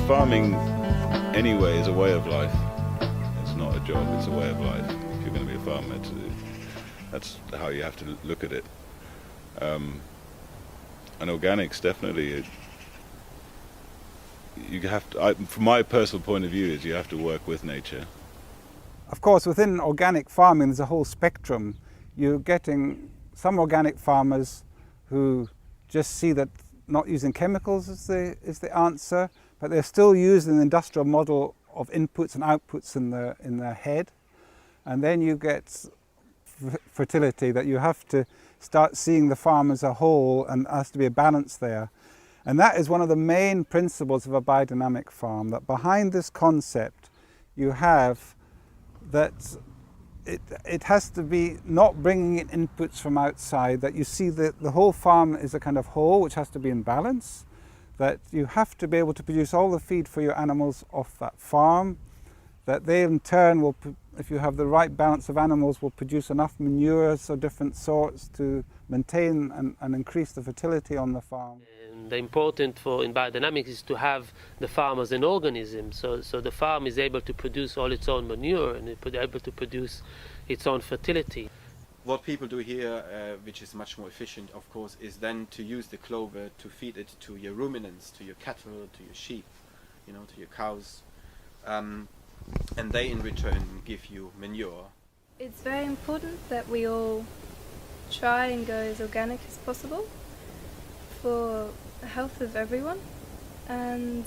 farming anyway is a way of life. It's not a job, it's a way of life. If you're going to be a farmer, that's how you have to look at it. And organics, definitely, you have to, from my personal point of view, is you have to work with nature. Of course, within organic farming, there's a whole spectrum. You're getting some organic farmers who just see that not using chemicals is the answer, but they're still using the industrial model of inputs and outputs in their head. And then you get fertility, that you have to start seeing the farm as a whole, and there has to be a balance there. And that is one of the main principles of a biodynamic farm, that behind this concept you have that it has to be not bringing in inputs from outside, that you see that the whole farm is a kind of whole which has to be in balance, that you have to be able to produce all the feed for your animals off that farm, that they in turn will, if you have the right balance of animals, will produce enough manures of different sorts to maintain and increase the fertility on the farm. And the important in biodynamics is to have the farm as an organism, so the farm is able to produce all its own manure and able to produce its own fertility. What people do here, which is much more efficient, of course, is then to use the clover to feed it to your ruminants, to your cattle, to your sheep, to your cows. And they in return give you manure. It's very important that we all try and go as organic as possible for the health of everyone, and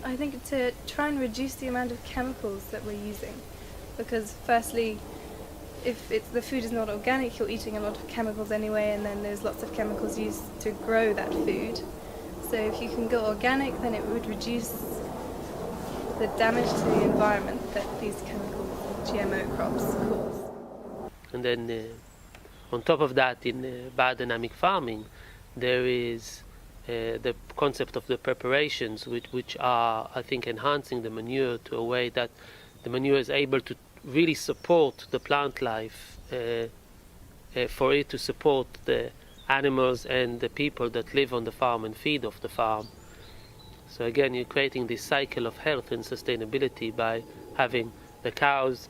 I think to try and reduce the amount of chemicals that we're using, because firstly, if the food is not organic, you're eating a lot of chemicals anyway, and then there's lots of chemicals used to grow that food. So if you can go organic, then it would reduce the damage to the environment that these chemical GMO crops cause. And then on top of that, in biodynamic farming, there is the concept of the preparations, which are, I think, enhancing the manure to a way that the manure is able to really support the plant life, for it to support the animals and the people that live on the farm and feed off the farm. So again, you're creating this cycle of health and sustainability by having the cows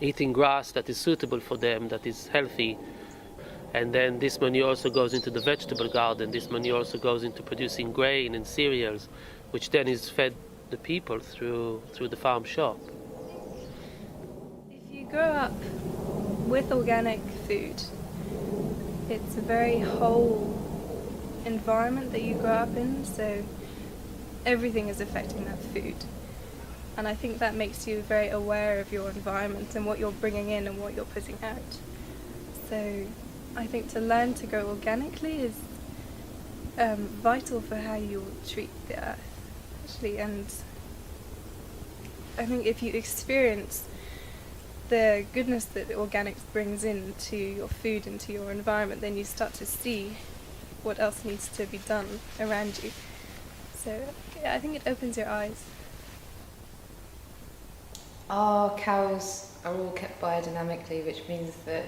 eating grass that is suitable for them, that is healthy. And then this manure also goes into the vegetable garden. This manure also goes into producing grain and cereals, which then is fed the people through the farm shop. If you grow up with organic food, it's a very whole environment that you grow up in, so everything is affecting that food. And I think that makes you very aware of your environment and what you're bringing in and what you're putting out. So I think to learn to grow organically is vital for how you treat the earth, actually. And I think if you experience the goodness that organics brings into your food, into your environment, then you start to see what else needs to be done around you. So yeah, I think it opens your eyes. Our cows are all kept biodynamically, which means that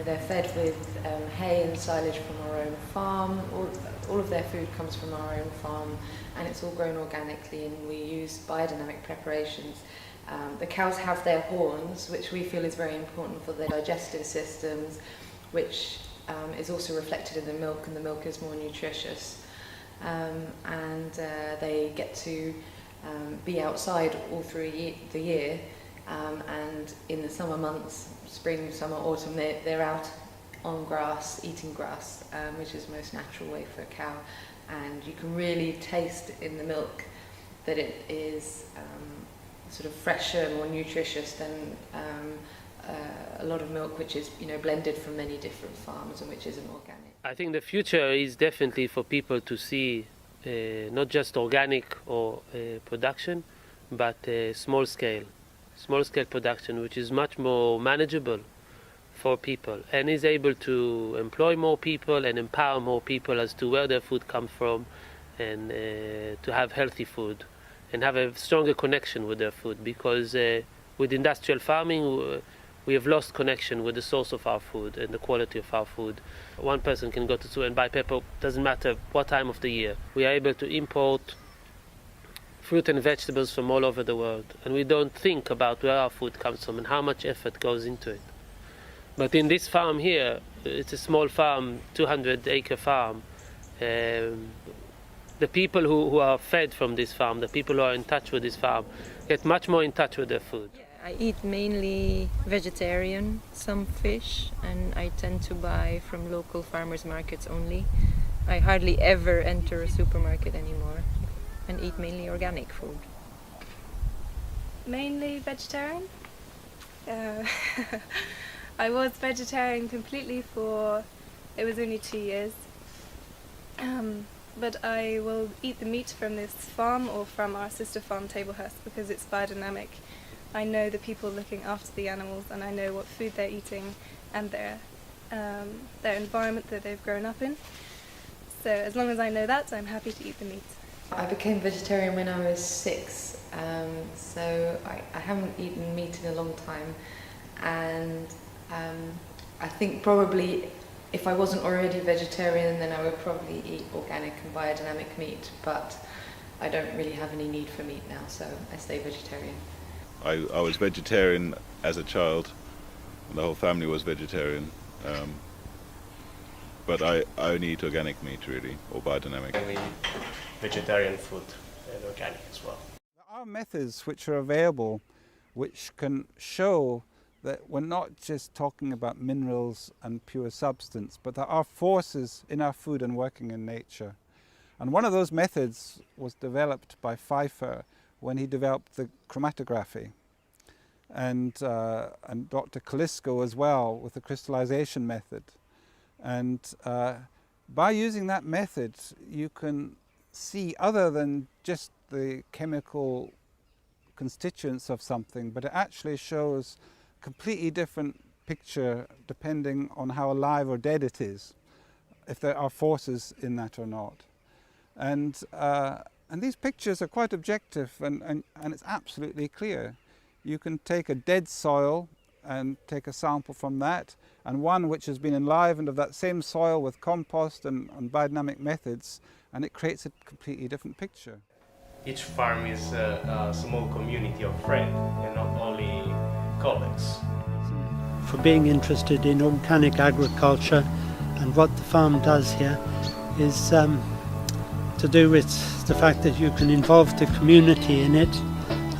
they're fed with hay and silage from our own farm. All of their food comes from our own farm, and it's all grown organically, and we use biodynamic preparations. The cows have their horns, which we feel is very important for their digestive systems, which is also reflected in the milk, and the milk is more nutritious. And they get to be outside all through the year, and in the summer months, spring, summer, autumn, they're out on grass, eating grass, which is the most natural way for a cow. And you can really taste in the milk that it is sort of fresher, more nutritious than a lot of milk which is blended from many different farms and which isn't organic. I think the future is definitely for people to see not just organic or production, but small scale production, which is much more manageable for people and is able to employ more people and empower more people as to where their food comes from, and to have healthy food and have a stronger connection with their food. Because with industrial farming, we have lost connection with the source of our food and the quality of our food. One person can go to the store and buy pepper, doesn't matter what time of the year. We are able to import fruit and vegetables from all over the world, and we don't think about where our food comes from and how much effort goes into it. But in this farm here, it's a small farm, 200-acre farm. The people who are fed from this farm, the people who are in touch with this farm, get much more in touch with their food. I eat mainly vegetarian, some fish, and I tend to buy from local farmers markets only. I hardly ever enter a supermarket anymore and eat mainly organic food. Mainly vegetarian. I was vegetarian completely for, it was only 2 years. But I will eat the meat from this farm or from our sister farm Tablehurst because it's biodynamic. I know the people looking after the animals and I know what food they're eating and their environment that they've grown up in. So as long as I know that, I'm happy to eat the meat. I became vegetarian when I was 6, so I haven't eaten meat in a long time, and I think probably if I wasn't already vegetarian, then I would probably eat organic and biodynamic meat, but I don't really have any need for meat now, so I stay vegetarian. I was vegetarian as a child, and the whole family was vegetarian, but I only eat organic meat really, or biodynamic. We eat vegetarian food and organic as well. There are methods which are available which can show that we're not just talking about minerals and pure substance, but there are forces in our food and working in nature. And one of those methods was developed by Pfeiffer when he developed the chromatography, and Dr. Kalisko as well with the crystallization method. And by using that method, you can see other than just the chemical constituents of something, but it actually shows a completely different picture depending on how alive or dead it is, if there are forces in that or not. And these pictures are quite objective and it's absolutely clear. You can take a dead soil and take a sample from that, and one which has been enlivened of that same soil with compost and biodynamic methods, and it creates a completely different picture. Each farm is a small community of friends and not only colleagues. For being interested in organic agriculture, and what the farm does here is to do with the fact that you can involve the community in it,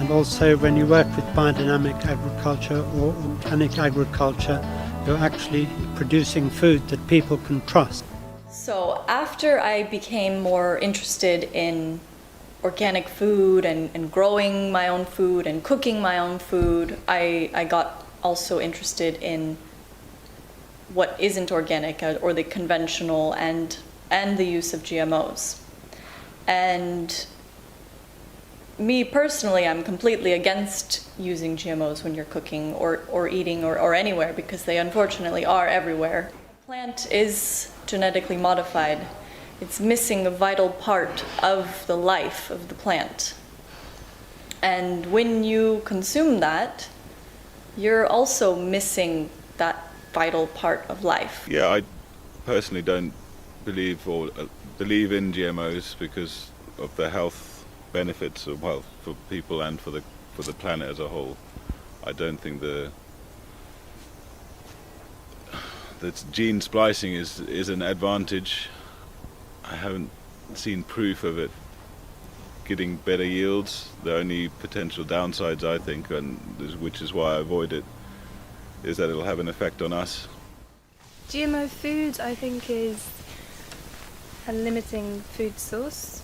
and also when you work with biodynamic agriculture or organic agriculture, you're actually producing food that people can trust. So after I became more interested in organic food and growing my own food and cooking my own food, I got also interested in what isn't organic or the conventional and the use of GMOs. And me personally, I'm completely against using GMOs when you're cooking or eating or anywhere, because they unfortunately are everywhere. The plant is genetically modified. It's missing a vital part of the life of the plant. And when you consume that, you're also missing that vital part of life. Yeah, I personally don't believe in GMOs because of the health benefits of, well, for people and for the planet as a whole. I don't think that gene splicing is an advantage. I haven't seen proof of it getting better yields. The only potential downsides, I think, which is why I avoid it, is that it'll have an effect on us. GMO food, I think, is a limiting food source.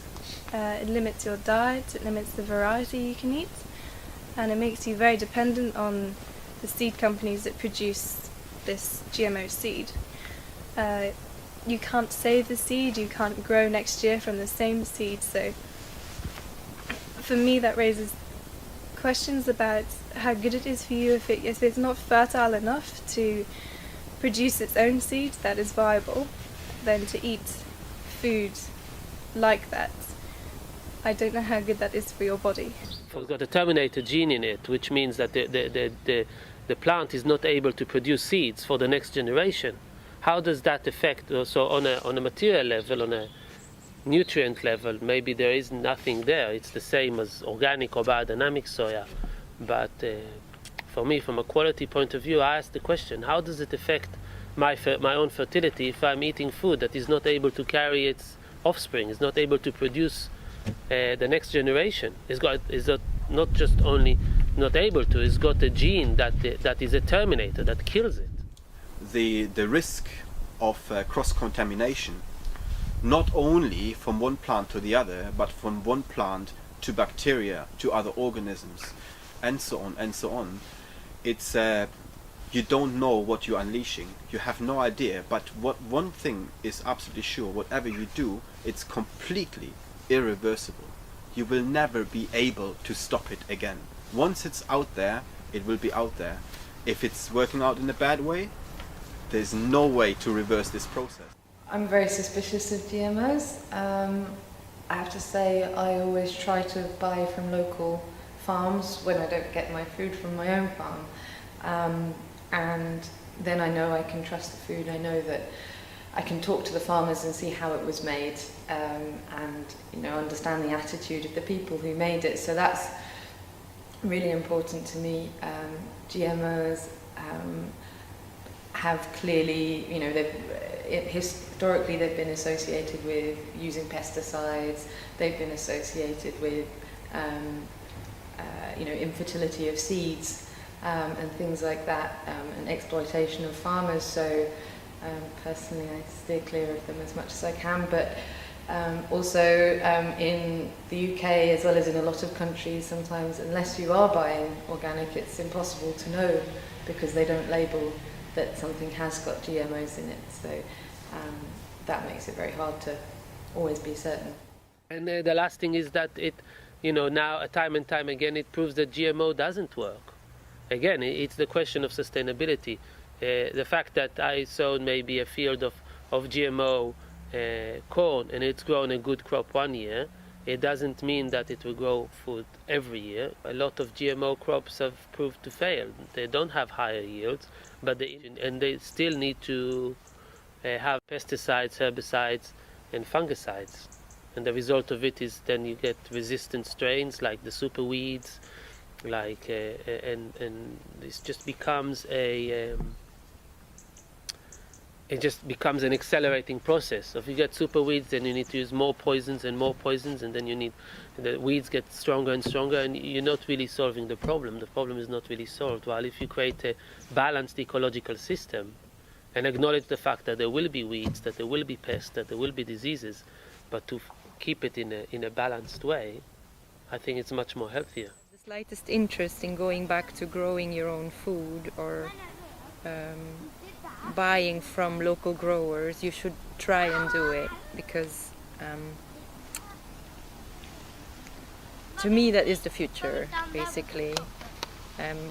It limits your diet, it limits the variety you can eat, and it makes you very dependent on the seed companies that produce this GMO seed. You can't save the seed, you can't grow next year from the same seed, so for me that raises questions about how good it is for you if it's not fertile enough to produce its own seed that is viable, then to eat food like that. I don't know how good that is for your body. It's got a terminator gene in it, which means that the plant is not able to produce seeds for the next generation, how does that affect also on a material level, on a nutrient level? Maybe there is nothing there. It's the same as organic or biodynamic soya. But for me, from a quality point of view, I ask the question, how does it affect my own fertility if I'm eating food that is not able to carry its offspring, is not able to produce the next generation? Is not just only not able to, it's got a gene that is a terminator, that kills it. The risk of cross-contamination, not only from one plant to the other, but from one plant to bacteria, to other organisms, and so on and so on. It's you don't know what you're unleashing. You have no idea. But what one thing is absolutely sure: whatever you do, it's completely irreversible. You will never be able to stop it again. Once it's out there, it will be out there. If it's working out in a bad way, there's no way to reverse this process. I'm very suspicious of GMOs. I have to say I always try to buy from local farms when I don't get my food from my own farm. And then I know I can trust the food. I know that I can talk to the farmers and see how it was made, and understand the attitude of the people who made it. So that's really important to me. GMOs have clearly, historically they've been associated with using pesticides. They've been associated with infertility of seeds and things like that, and exploitation of farmers. So personally I steer clear of them as much as I can, but also in the UK, as well as in a lot of countries, sometimes unless you are buying organic, it's impossible to know because they don't label that something has got GMOs in it. So that makes it very hard to always be certain. And the last thing is that it, now time and time again, it proves that GMO doesn't work. Again, it's the question of sustainability. The fact that I sowed maybe a field of GMO corn and it's grown a good crop one year, it doesn't mean that it will grow food every year. A lot of GMO crops have proved to fail. They don't have higher yields, but they still need to have pesticides, herbicides and fungicides. And the result of it is then you get resistant strains like the super weeds, and this just becomes it just becomes an accelerating process. So if you get super weeds, then you need to use more poisons, and then the weeds get stronger and stronger, and you're not really solving the problem. The problem is not really solved. While if you create a balanced ecological system and acknowledge the fact that there will be weeds, that there will be pests, that there will be diseases, but to keep it in a balanced way, I think it's much more healthier. The slightest interest in going back to growing your own food or buying from local growers, you should try and do it, because to me that is the future, basically.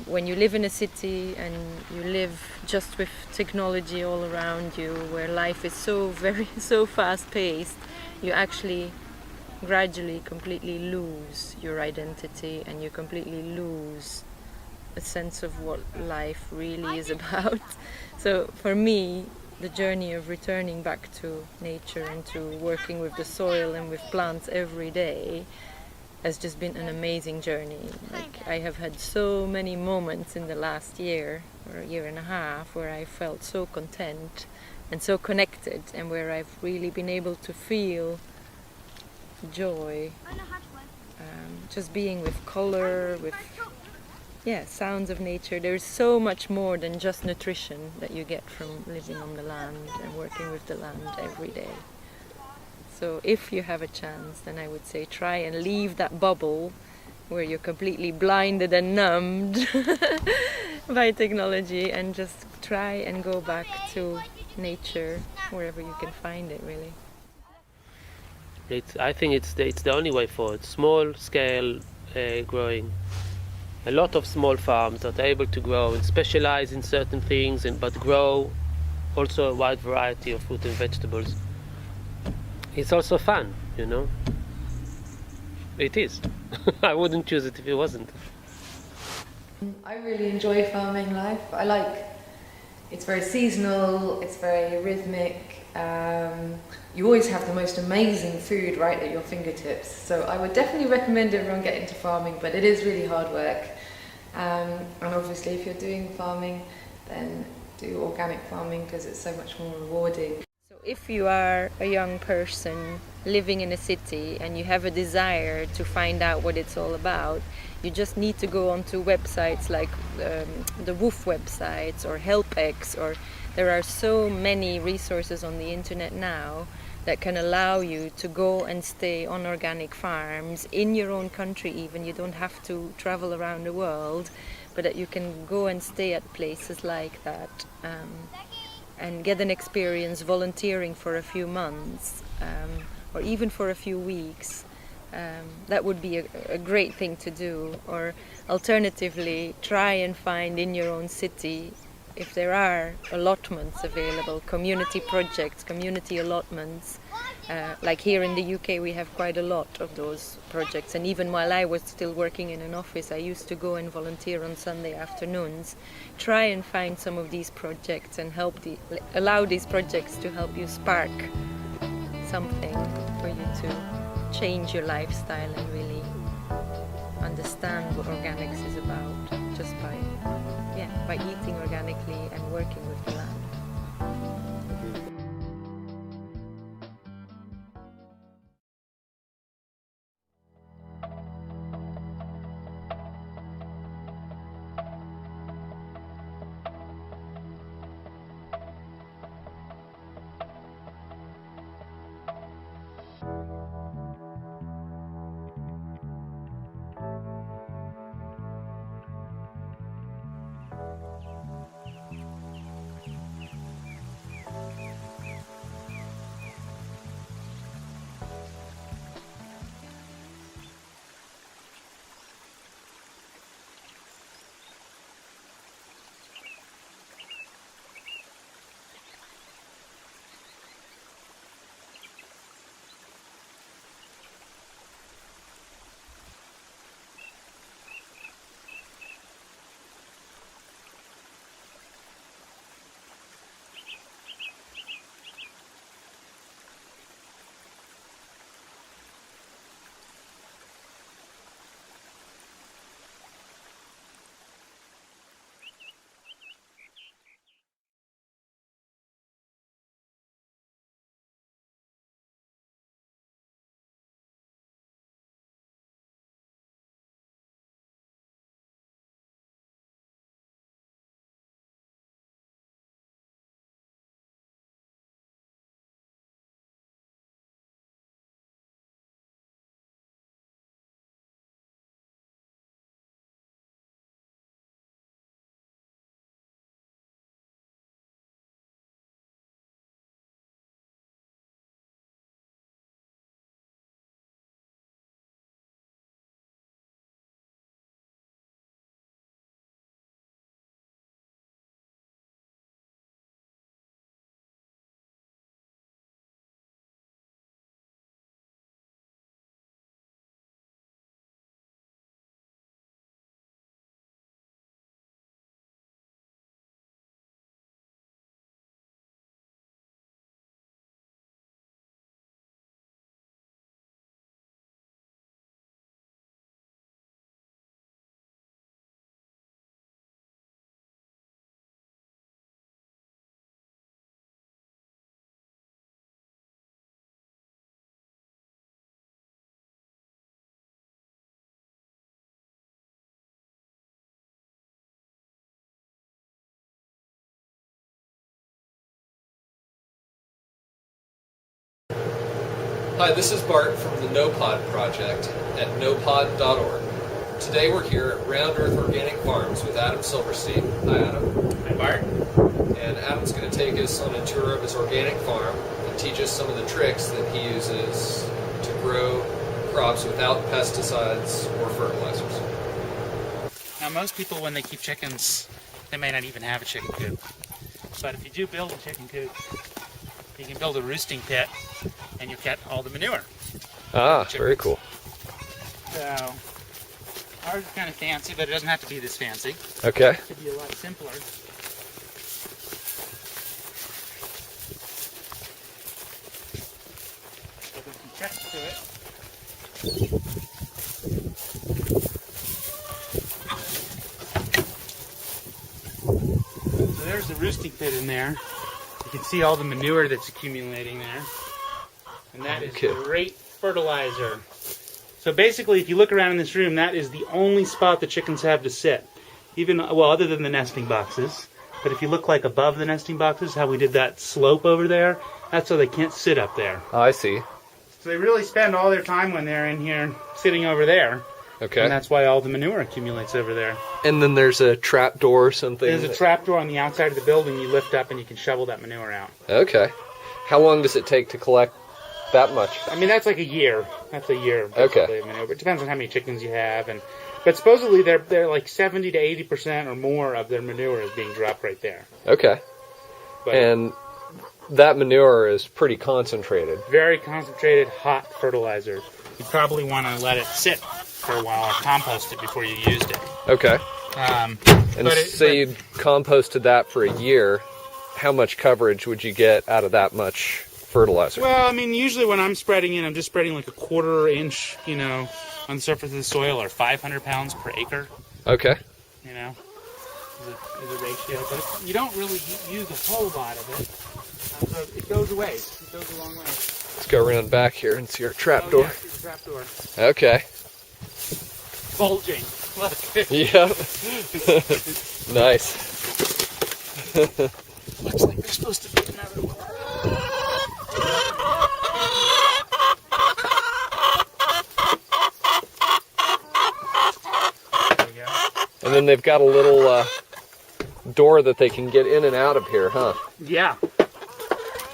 When you live in a city and you live just with technology all around you, where life is so fast-paced, you actually gradually completely lose your identity, and you completely lose a sense of what life really is about. So for me, the journey of returning back to nature and to working with the soil and with plants every day has just been an amazing journey. Like, I have had so many moments in the last year or a year and a half where I felt so content and so connected, and where I've really been able to feel joy, just being with color, with sounds of nature. There's so much more than just nutrition that you get from living on the land and working with the land every day. So if you have a chance, then I would say try and leave that bubble where you're completely blinded and numbed by technology, and just try and go back to nature wherever you can find it, really. I think it's the only way forward. Small scale growing. A lot of small farms that are able to grow and specialize in certain things, but grow also a wide variety of fruit and vegetables. It's also fun, It is. I wouldn't choose it if it wasn't. I really enjoy farming life. It's very seasonal, it's very rhythmic. You always have the most amazing food right at your fingertips. So I would definitely recommend everyone get into farming, but it is really hard work. And obviously if you're doing farming, then do organic farming because it's so much more rewarding. So if you are a young person living in a city and you have a desire to find out what it's all about, you just need to go onto websites like the WOOF websites or HelpX, or there are so many resources on the internet now that can allow you to go and stay on organic farms in your own country even. You don't have to travel around the world, but that you can go and stay at places like that and get an experience volunteering for a few months or even for a few weeks. That would be a great thing to do. Or alternatively, try and find in your own city, if there are allotments available, community projects, community allotments. Like here in the UK we have quite a lot of those projects, and even while I was still working in an office I used to go and volunteer on Sunday afternoons. Try and find some of these projects and allow these projects to help you spark something for you to change your lifestyle and really understand what organics is about, just by eating organically and working with the land. Hi, this is Bart from the NoPod project at nopod.org. Today we're here at Round Earth Organic Farms with Adam Silverstein. Hi, Adam. Hi, Bart. And Adam's going to take us on a tour of his organic farm and teach us some of the tricks that he uses to grow crops without pesticides or fertilizers. Now, most people, when they keep chickens, they may not even have a chicken coop. But if you do build a chicken coop, you can build a roosting pit and you get all the manure. Ah, very cool. So Ours is kind of fancy, but it doesn't have to be this fancy. Okay. It could be a lot simpler. So there's some checks to it. So there's the roosting pit in there. You can see all the manure that's accumulating there. And that is great fertilizer. So basically, if you look around in this room, that is the only spot the chickens have to sit. Even, well, other than the nesting boxes. But if you look like above the nesting boxes, how we did that slope over there, that's so they can't sit up there. Oh, I see. So they really spend all their time when they're in here sitting over there. Okay. And that's why all the manure accumulates over there. And then there's a trap door or something? There's a trap door on the outside of the building you lift up and you can shovel that manure out. Okay. How long does it take to collect that much? I mean, that's like a year. That's a year. Okay. Of manure. It depends on how many chickens you have. But supposedly they're like 70 to 80% or more of their manure is being dropped right there. Okay. But and that manure is pretty concentrated. Very concentrated, hot fertilizer. You probably want to let it sit for a while or compost it before you used it. Okay. And say you composted that for a year, how much coverage would you get out of that much fertilizer? Well, I mean, usually when I'm spreading it, I'm just spreading like a 1/4 inch, on the surface of the soil, or 500 pounds per acre. Okay. Is a ratio, but you don't really use a whole lot of it. So it goes away. It goes a long way. Let's go around back here and see our trap door. Yeah, see the trap door. Okay. Bulging. Look. Yep. Nice. Looks like there's supposed to be another one. There we go. And then they've got a little door that they can get in and out of here, huh? Yeah,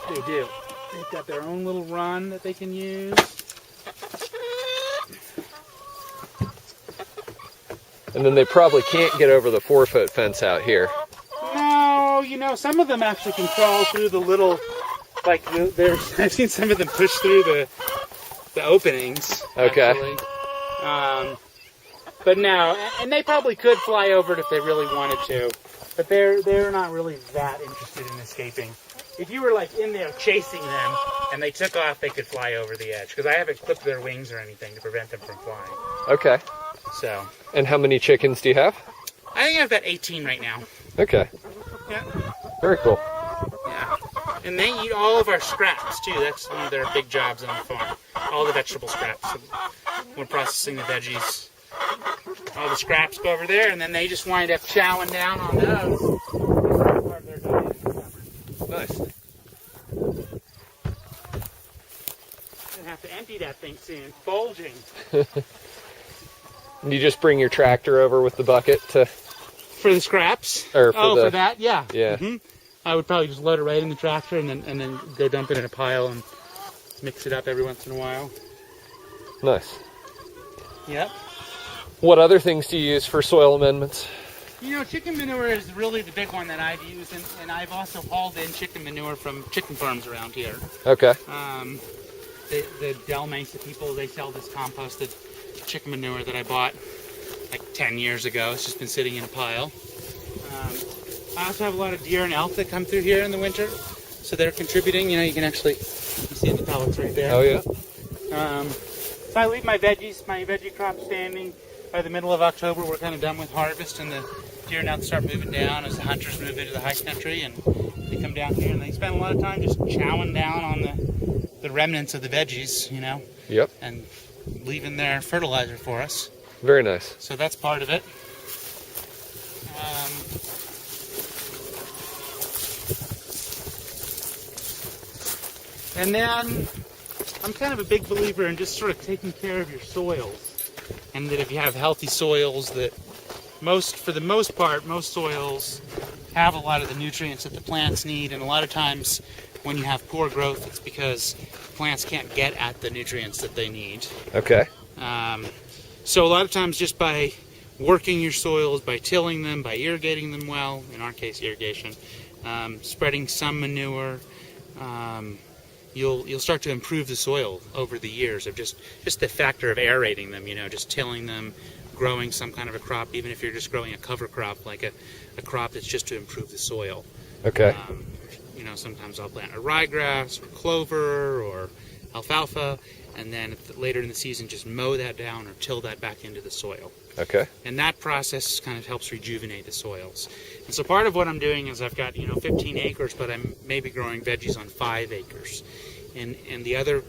they do. They've got their own little run that they can use. And then they probably can't get over the 4-foot fence out here. No, some of them actually can crawl through the little, I've seen some of them push through the openings. Okay. Actually. But no, and they probably could fly over it if they really wanted to. But they're not really that interested in escaping. If you were in there chasing them and they took off, they could fly over the edge. Because I haven't clipped their wings or anything to prevent them from flying. Okay. So. And how many chickens do you have? I think I have about 18 right now. Okay. Yeah. Very cool. Yeah. And they eat all of our scraps too. That's one of their big jobs on the farm. All the vegetable scraps. So we're processing the veggies. All the scraps go over there, and then they just wind up chowing down on those. Part of their diet. Nice. Gonna have to empty that thing soon. It's bulging. You just bring your tractor over with the bucket to... For the scraps? Or for that? Yeah. Yeah. Mm-hmm. I would probably just load it right in the tractor and then go dump it in a pile and mix it up every once in a while. Nice. Yep. What other things do you use for soil amendments? Chicken manure is really the big one that I've used, and I've also hauled in chicken manure from chicken farms around here. Okay. The Del Mesa people, they sell this composted chicken manure that I bought like 10 years ago. It's just been sitting in a pile. I also have a lot of deer and elk that come through here in the winter, so they're contributing. You can actually see the pellets right there. Oh, yeah? So I leave my veggie crop standing. By the middle of October, we're kind of done with harvest, and the deer and elk start moving down as the hunters move into the high country, and they come down here, and they spend a lot of time just chowing down on the remnants of the veggies, Yep. and leaving their fertilizer for us. Very nice. So that's part of it. And then I'm kind of a big believer in just sort of taking care of your soils. And that if you have healthy soils, that for the most part, most soils have a lot of the nutrients that the plants need. And a lot of times when you have poor growth, it's because plants can't get at the nutrients that they need. Okay. So a lot of times just by working your soils, by tilling them, by irrigating them well, in our case irrigation, spreading some manure, you'll start to improve the soil over the years of just the factor of aerating them, just tilling them, growing some kind of a crop, even if you're just growing a cover crop, like a crop that's just to improve the soil. Okay. Sometimes I'll plant a ryegrass or clover or alfalfa, and then later in the season just mow that down or till that back into the soil. Okay. And that process kind of helps rejuvenate the soils. And so part of what I'm doing is I've got 15 acres, but I'm maybe growing veggies on 5 acres. And the other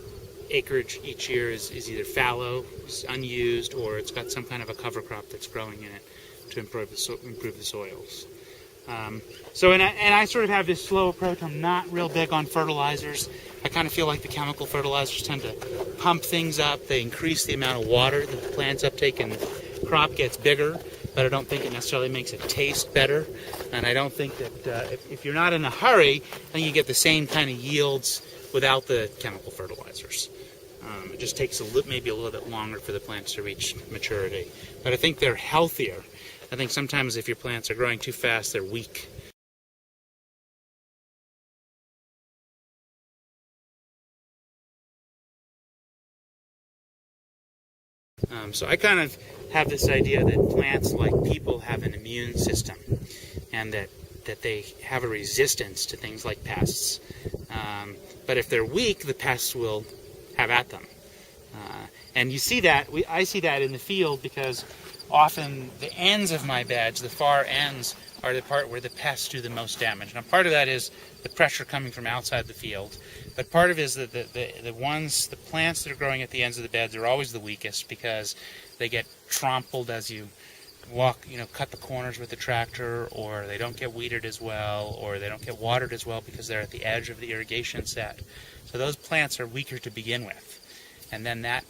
acreage each year is either fallow, it's unused, or it's got some kind of a cover crop that's growing in it to improve the soils. And I sort of have this slow approach. I'm not real big on fertilizers. I kind of feel like the chemical fertilizers tend to pump things up. They increase the amount of water that the plants uptake and the crop gets bigger, but I don't think it necessarily makes it taste better. And I don't think that if you're not in a hurry, then you get the same kind of yields without the chemical fertilizers. It just takes maybe a little bit longer for the plants to reach maturity. But I think they're healthier. I think sometimes if your plants are growing too fast, they're weak. So I kind of have this idea that plants, like people, have an immune system, and that they have a resistance to things like pests. But if they're weak, the pests will have at them. And you see that, I see that in the field, because often the ends of my beds, the far ends, are the part where the pests do the most damage. Now part of that is the pressure coming from outside the field, but part of it is that the plants that are growing at the ends of the beds are always the weakest, because they get trampled as you walk, cut the corners with the tractor, or they don't get weeded as well, or they don't get watered as well because they're at the edge of the irrigation set. So those plants are weaker to begin with. And then that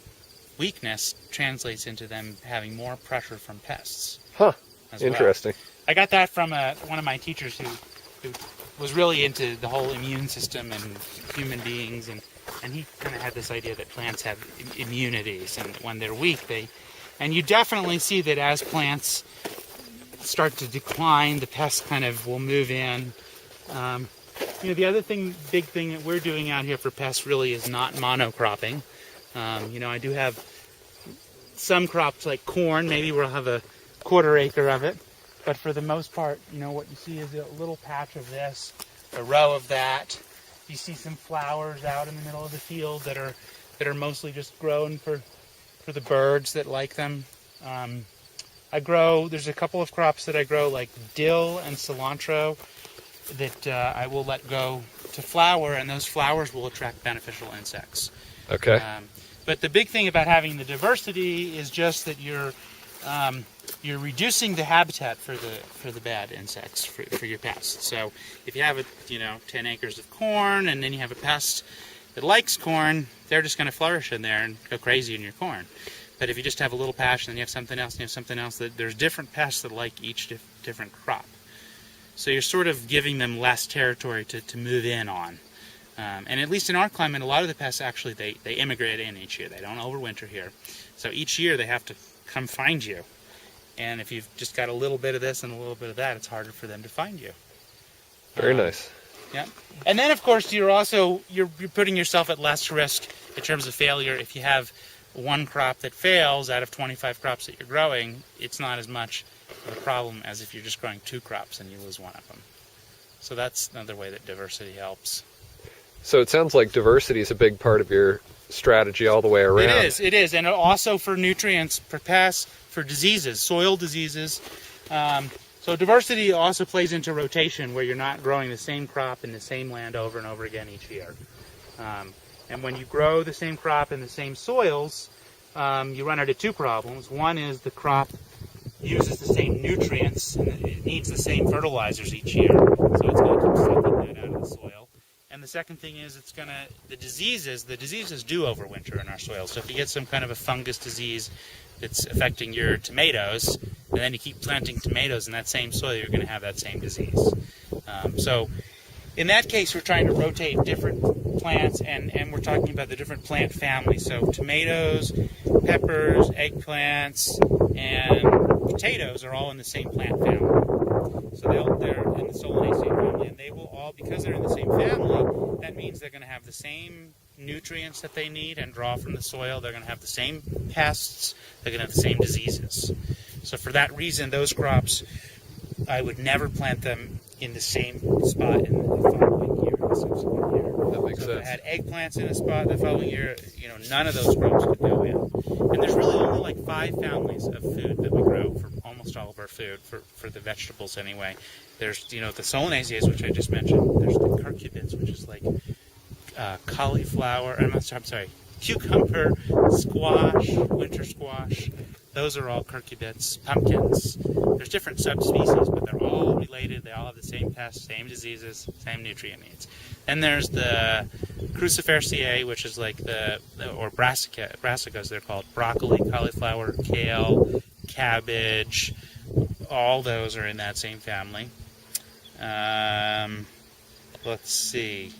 weakness translates into them having more pressure from pests. Huh. Well. Interesting. I got that from one of my teachers who was really into the whole immune system and human beings, and he kind of had this idea that plants have immunities, and when they're weak, and you definitely see that as plants start to decline, the pests kind of will move in. The other big thing that we're doing out here for pests really is not monocropping. I do have some crops like corn. Maybe we'll have a 1/4 acre of it. But for the most part, what you see is a little patch of this, a row of that. You see some flowers out in the middle of the field that are mostly just grown for the birds that like them. There's a couple of crops that I grow, like dill and cilantro, that I will let go to flower, and those flowers will attract beneficial insects. Okay. But the big thing about having the diversity is just that you're reducing the habitat for the bad insects for your pests. So if you have 10 acres of corn, and then you have a pest that likes corn, they're just going to flourish in there and go crazy in your corn. But if you just have a little patch, and then you have something else, and you have something else, there's different pests that like each different crop. So you're sort of giving them less territory to move in on. And at least in our climate, a lot of the pests actually, they immigrate in each year. They don't overwinter here. So each year they have to come find you. And if you've just got a little bit of this and a little bit of that, it's harder for them to find you. Very nice. Yeah. And then, of course, you're putting yourself at less risk in terms of failure. If you have one crop that fails out of 25 crops that you're growing, it's not as much of a problem as if you're just growing 2 crops and you lose one of them. So that's another way that diversity helps. So it sounds like diversity is a big part of your strategy all the way around. It is, and also for nutrients, for pests, for diseases, soil diseases. So diversity also plays into rotation, where you're not growing the same crop in the same land over and over again each year. And when you grow the same crop in the same soils, you run into 2 problems. One is the crop uses the same nutrients, and it needs the same fertilizers each year, so it's going to keep sucking that out of the soil. And the second thing is the diseases do overwinter in our soil. So if you get some kind of a fungus disease that's affecting your tomatoes, and then you keep planting tomatoes in that same soil, you're going to have that same disease. So in that case, we're trying to rotate different plants, and we're talking about the different plant families. So tomatoes, peppers, eggplants, and potatoes are all in the same plant family. So they're in the Solanaceae family, and they will all, because they're in the same family, that means they're going to have the same nutrients that they need and draw from the soil. They're going to have the same pests. They're going to have the same diseases. So for that reason, those crops, I would never plant them in the same spot in the following year, the subsequent year. That makes sense. If I had eggplants in a spot the following year, none of those crops could go in. And there's really only like 5 families of food that we grow for almost all of our food, for the vegetables anyway. There's, the Solanaceae, which I just mentioned. There's the curcubids, which is like cauliflower, I'm sorry, cucumber, squash, winter squash. Those are all curcubids, pumpkins. There's different subspecies, but they're all related. They all have the same pests, same diseases, same nutrient needs. Then there's the cruciferaceae, which is like or brassicas, they're called. Broccoli, cauliflower, kale, cabbage. All those are in that same family. Let's see.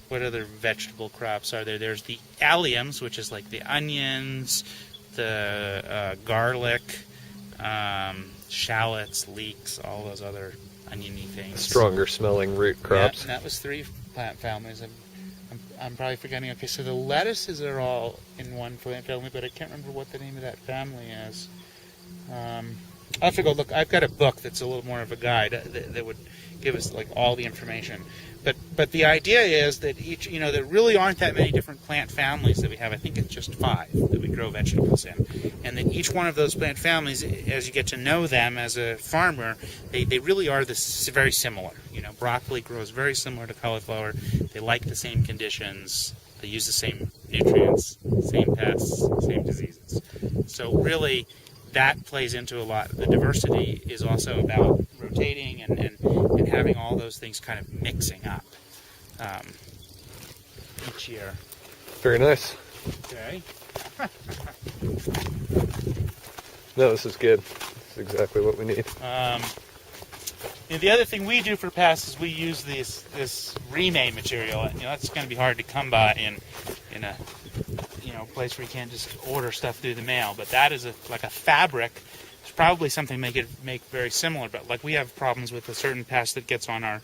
What other vegetable crops are there? There's the alliums, which is like the onions, the garlic, shallots, leeks, all those other oniony things. Stronger smelling root crops. Yeah, and that was 3 plant families. I'm probably forgetting. Okay, so the lettuces are all in one plant family, but I can't remember what the name of that family is. I'll have to go look. I've got a book that's a little more of a guide that would give us like all the information. But the idea is that each, there really aren't that many different plant families that we have. I think it's just 5 that we grow vegetables in. And that each one of those plant families, as you get to know them as a farmer, they really are very similar. Broccoli grows very similar to cauliflower. They like the same conditions. They use the same nutrients, same pests, same diseases. So really, that plays into a lot. The diversity is also about rotating and having all those things kind of mixing up each year. Very nice. Okay. No, this is good. This is exactly what we need. The other thing we do for pests is we use this remade material. That's going to be hard to come by in a place where you can't just order stuff through the mail. But that is like a fabric. It's probably something make very similar. But like we have problems with a certain pest that gets on our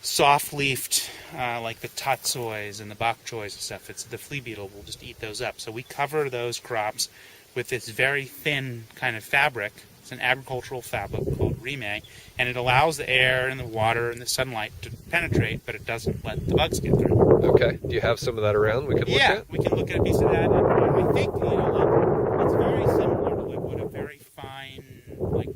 soft-leafed, like the tutsoys and the bok choys and stuff. It's the flea beetle will just eat those up. So we cover those crops with this very thin kind of fabric. It's an agricultural fabric called remay, and it allows the air and the water and the sunlight to penetrate, but it doesn't let the bugs get through. Okay. Do you have some of that around we could look at? Yeah, we can look at a piece of that. And I think, it's very similar to like what a very fine, like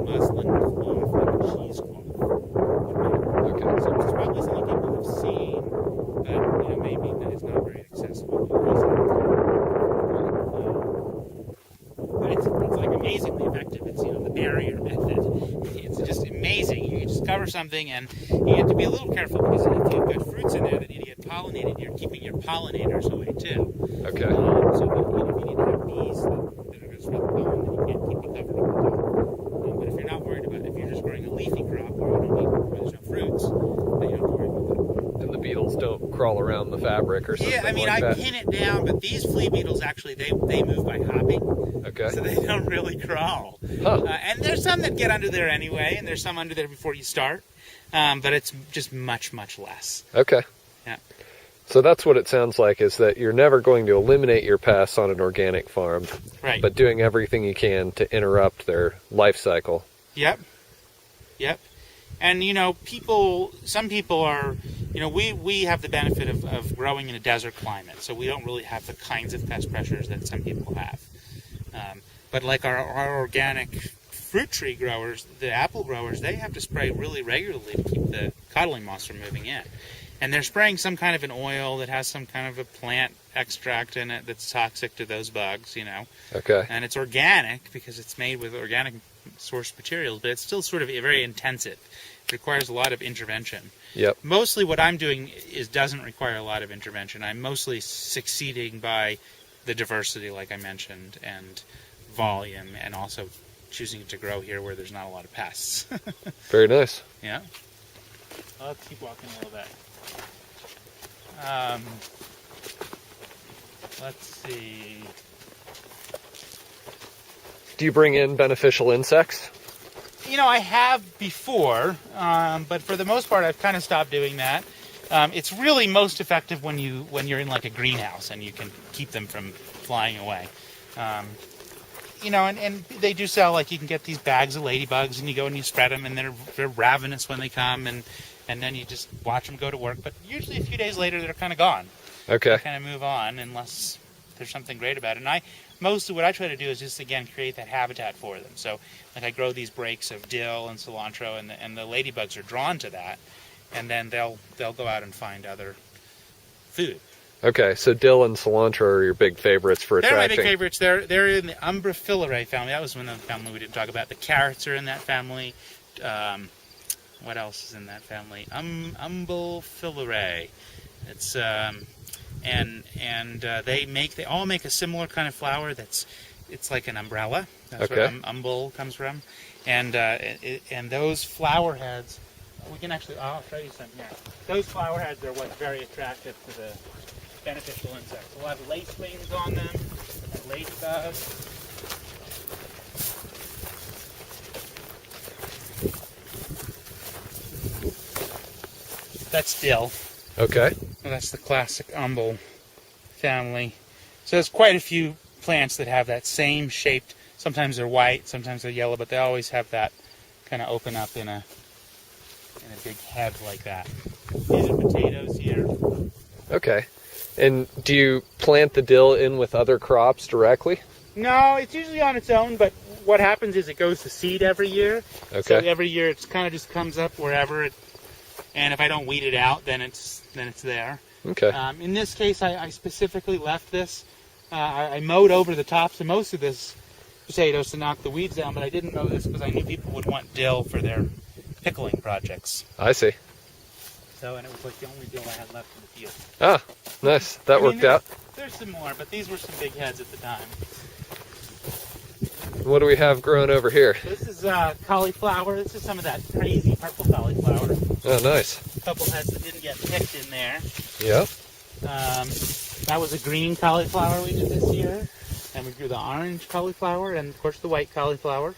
muslin cloth, like a cheesecloth would be. Okay. So it's probably something people have seen, but maybe that it's not very accessible. But it's like amazingly effective. It's the barrier method. It's just amazing. You just cover something, and you have to be a little careful because if you've got fruits in there that need to get pollinated, you're keeping your pollinators away too. Okay. So if you need to have bees that are going to spread the pollen, then you can't keep it covered all the time. But if you're not worried about it, if you're just growing a leafy crop where there's no fruits, then you don't have to worry about that. And the beetles don't crawl around the fabric or something. Yeah, I mean, like I that. pin it down, but these flea beetles actually they move by hopping. Okay. So they don't really crawl. Huh. And there's some that get under there anyway, and there's some under there before you start. But it's just much, much less. Okay. Yeah. So that's what it sounds like, is that you're never going to eliminate your pests on an organic farm. Right. But doing everything you can to interrupt their life cycle. Yep. And, some people are, we have the benefit of growing in a desert climate, so we don't really have the kinds of pest pressures that some people have. But like our organic fruit tree growers, the apple growers, they have to spray really regularly to keep the codling moths from moving in. And they're spraying some kind of an oil that has some kind of a plant extract in it that's toxic to those bugs, Okay. And it's organic because it's made with organic source materials, but it's still sort of very intensive. It requires a lot of intervention. Yep. Mostly what I'm doing doesn't require a lot of intervention. I'm mostly succeeding by the diversity, like I mentioned, and volume, and also choosing to grow here where there's not a lot of pests. Very nice. Yeah. I'll keep walking a little bit. Let's see. Do you bring in beneficial insects? I have before, but for the most part, I've kind of stopped doing that. It's really most effective when you're in like a greenhouse and you can keep them from flying away. And they do sell, like, you can get these bags of ladybugs and you go and you spread them, and they're ravenous when they come, and then you just watch them go to work. But usually a few days later they're kind of gone. Okay. They kind of move on unless there's something great about it. And mostly what I try to do is just, again, create that habitat for them. So, like, I grow these breaks of dill and cilantro, and the ladybugs are drawn to that, and then they'll go out and find other food. Okay, so dill and cilantro are your big favorites for attracting. They're my big favorites. They're in the Umbrophilerae family. That was one of the family we didn't talk about. The carrots are in that family. What else is in that family? Umbrophilerae. It's they all make a similar kind of flower. It's like an umbrella. That's where umbel comes from. And those flower heads, we can actually. I'll show you some here. Those flower heads are what's very attractive to the beneficial insects. We'll have lace wings on them, and ladybugs. That's dill. Okay. And that's the classic umbel family. So there's quite a few plants that have that same shaped. Sometimes they're white, sometimes they're yellow, but they always have that kind of open up in a big head like that. These are potatoes here. Okay. And do you plant the dill in with other crops directly? No, it's usually on its own, but what happens is it goes to seed every year. Okay. So every year it kind of just comes up wherever it, and if I don't weed it out, then it's there. Okay. In this case, I specifically left this. I mowed over the tops of most of this potatoes to knock the weeds down, but I didn't mow this because I knew people would want dill for their pickling projects. I see. So, and it was like the only dill I had left in the field. Ah, nice. That worked out. There's some more, but these were some big heads at the time. What do we have growing over here? This is cauliflower. This is some of that crazy purple cauliflower. Oh, nice. A couple heads that didn't get picked in there. Yep. That was a green cauliflower we did this year. And we grew the orange cauliflower and, of course, the white cauliflower.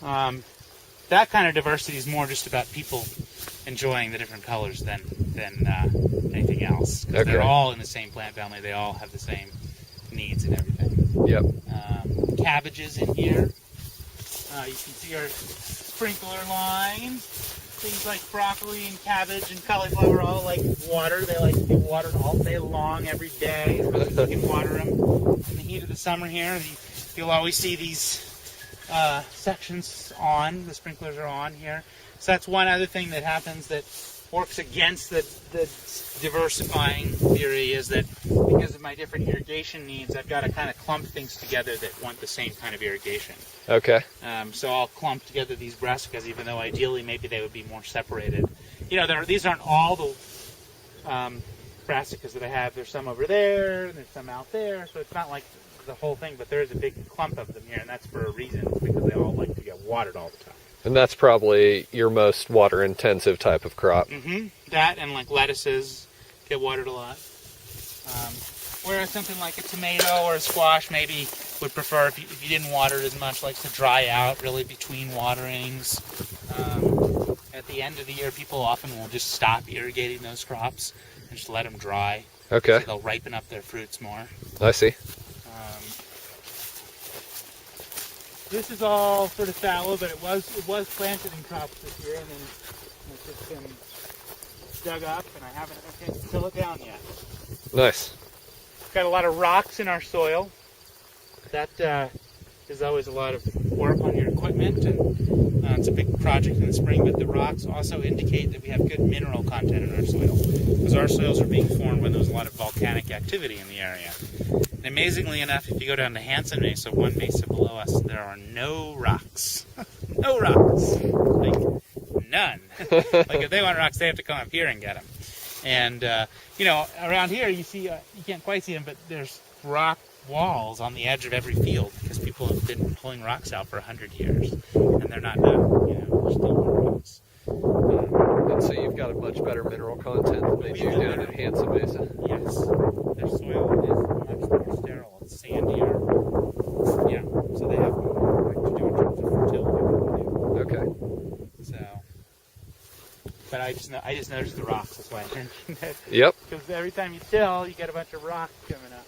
That kind of diversity is more just about people enjoying the different colors than anything else. Because they're all in the same plant family. They all have the same needs and everything. Yep. Cabbages in here. You can see our sprinkler line. Things like broccoli and cabbage and cauliflower all like water. They like to be watered all day long, every day. You can water them. In the heat of the summer here, you'll always see these sections on. The sprinklers are on here. So that's one other thing that happens that works against the diversifying theory, is that because of my different irrigation needs, I've got to kind of clump things together that want the same kind of irrigation. Okay. So I'll clump together these brassicas, even though ideally maybe they would be more separated. These aren't all the brassicas that I have. There's some over there, and there's some out there, so it's not like the whole thing, but there's a big clump of them here, and that's for a reason, because they all like to get watered all the time. And that's probably your most water-intensive type of crop. Mm-hmm. That and like lettuces get watered a lot. Whereas something like a tomato or a squash maybe would prefer, if you didn't water it as much, likes to dry out really between waterings. At the end of the year, people often will just stop irrigating those crops and just let them dry. Okay. So they'll ripen up their fruits more. I see. This is all sort of fallow, but it was planted in crops this year, and then it's just been dug up, and I haven't had a chance to till it down yet. Nice. Got a lot of rocks in our soil. That is always a lot of work on your equipment, and it's a big project in the spring, but the rocks also indicate that we have good mineral content in our soil, because our soils are being formed when there's a lot of volcanic activity in the area. And amazingly enough, if you go down to Hansen Mesa, one mesa below us, there are no rocks. No rocks. Like, none. Like, if they want rocks, they have to come up here and get them. And, around here, you see, you can't quite see them, but there's rock walls on the edge of every field, because people have been pulling rocks out for 100 years, and they're not done. There's still more rocks. And so you've got a much better mineral content than they do down in Hansen Mesa. Yes. Their soil is much more sterile. It's sandier. Yeah. So they have more to do in terms of fertility. Okay. So, but I just noticed the rocks. That's why I mentioned it. Yep. Because every time you till, you get a bunch of rocks coming up.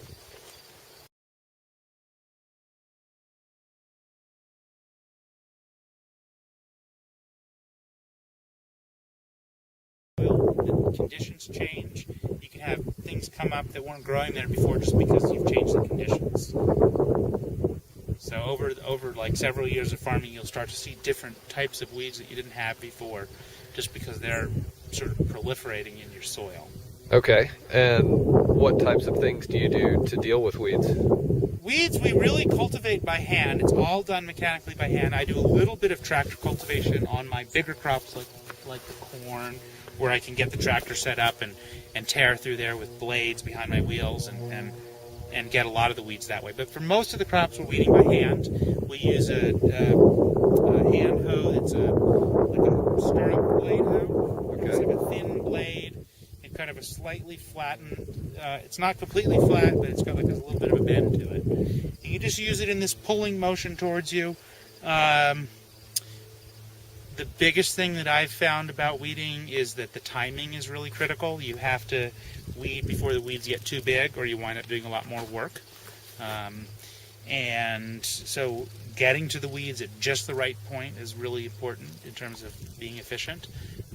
The conditions change. You can have things come up that weren't growing there before just because you've changed the conditions. So over like several years of farming, you'll start to see different types of weeds that you didn't have before, just because they're sort of proliferating in your soil. Okay, and what types of things do you do to deal with weeds? Weeds we really cultivate by hand. It's all done mechanically by hand. I do a little bit of tractor cultivation on my bigger crops like the corn, where I can get the tractor set up and tear through there with blades behind my wheels and get a lot of the weeds that way. But for most of the crops, we're weeding by hand. We use a hand hoe that's like a stirrup blade hoe. Okay. It's like a thin blade and kind of a slightly flattened. It's not completely flat, but it's got like a little bit of a bend to it. You can just use it in this pulling motion towards you. The biggest thing that I've found about weeding is that the timing is really critical. You have to weed before the weeds get too big, or you wind up doing a lot more work. And so getting to the weeds at just the right point is really important in terms of being efficient.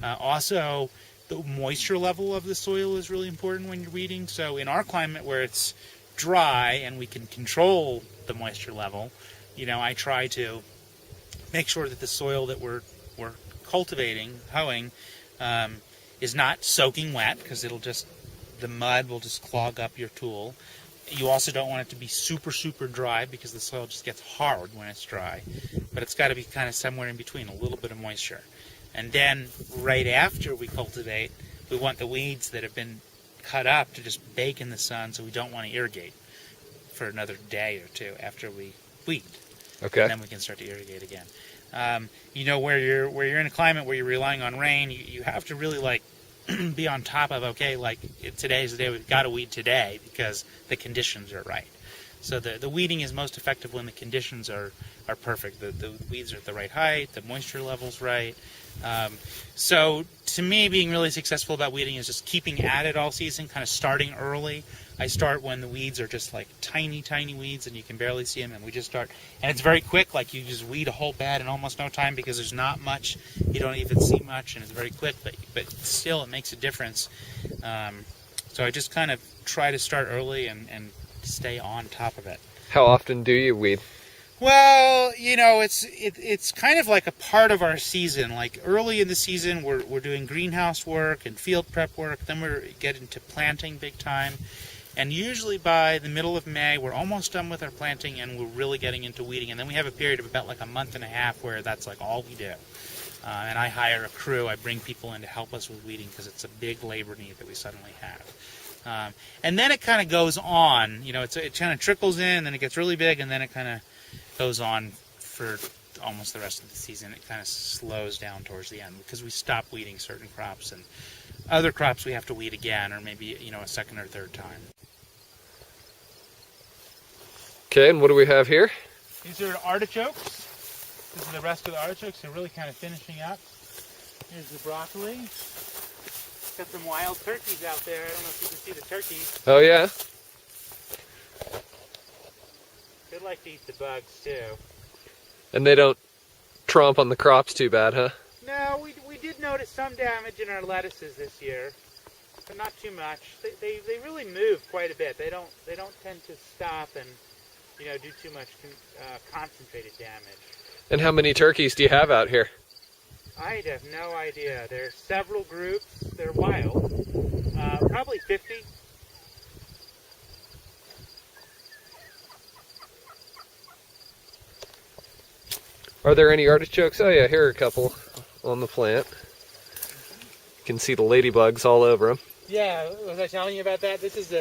Also, the moisture level of the soil is really important when you're weeding. So in our climate where it's dry and we can control the moisture level, I try to make sure that the soil that we're cultivating, hoeing, is not soaking wet, because the mud will just clog up your tool. You also don't want it to be super, super dry, because the soil just gets hard when it's dry. But it's got to be kind of somewhere in between, a little bit of moisture. And then right after we cultivate, we want the weeds that have been cut up to just bake in the sun, so we don't want to irrigate for another day or two after we weed. Okay. And then we can start to irrigate again. Where you're in a climate where you're relying on rain, you have to really be on top of, today's the day, we've got to weed today because the conditions are right. So the weeding is most effective when the conditions are perfect. The weeds are at the right height, the moisture level's right. So to me, being really successful about weeding is just keeping at it all season, kind of starting early. I start when the weeds are just like tiny, tiny weeds and you can barely see them, and we just start. And it's very quick, you just weed a whole bed in almost no time because there's not much. You don't even see much, and it's very quick, but still it makes a difference. So I just kind of try to start early and stay on top of it. How often do you weed? Well, it's kind of like a part of our season. Like early in the season, we're doing greenhouse work and field prep work. Then we're getting to planting big time. And usually by the middle of May, we're almost done with our planting and we're really getting into weeding. And then we have a period of about a month and a half where that's all we do. And I hire a crew. I bring people in to help us with weeding because it's a big labor need that we suddenly have. And then it kind of goes on. It kind of trickles in, and then it gets really big, and then it kind of goes on for almost the rest of the season. It kind of slows down towards the end because we stop weeding certain crops, and other crops we have to weed again, or maybe a second or third time. Okay, and what do we have here? These are artichokes. This is the rest of the artichokes. They're really kind of finishing up. Here's the broccoli. Got some wild turkeys out there. I don't know if you can see the turkeys. Oh yeah. They like to eat the bugs too. And they don't tromp on the crops too bad, huh? No, we did notice some damage in our lettuces this year, but not too much. They really move quite a bit. They don't tend to stop and do too much concentrated damage. And how many turkeys do you have out here? I have no idea. There are several groups. They're wild. Probably 50. Are there any artichokes? Oh yeah, here are a couple on the plant. You can see the ladybugs all over them. Yeah, was I telling you about that? This is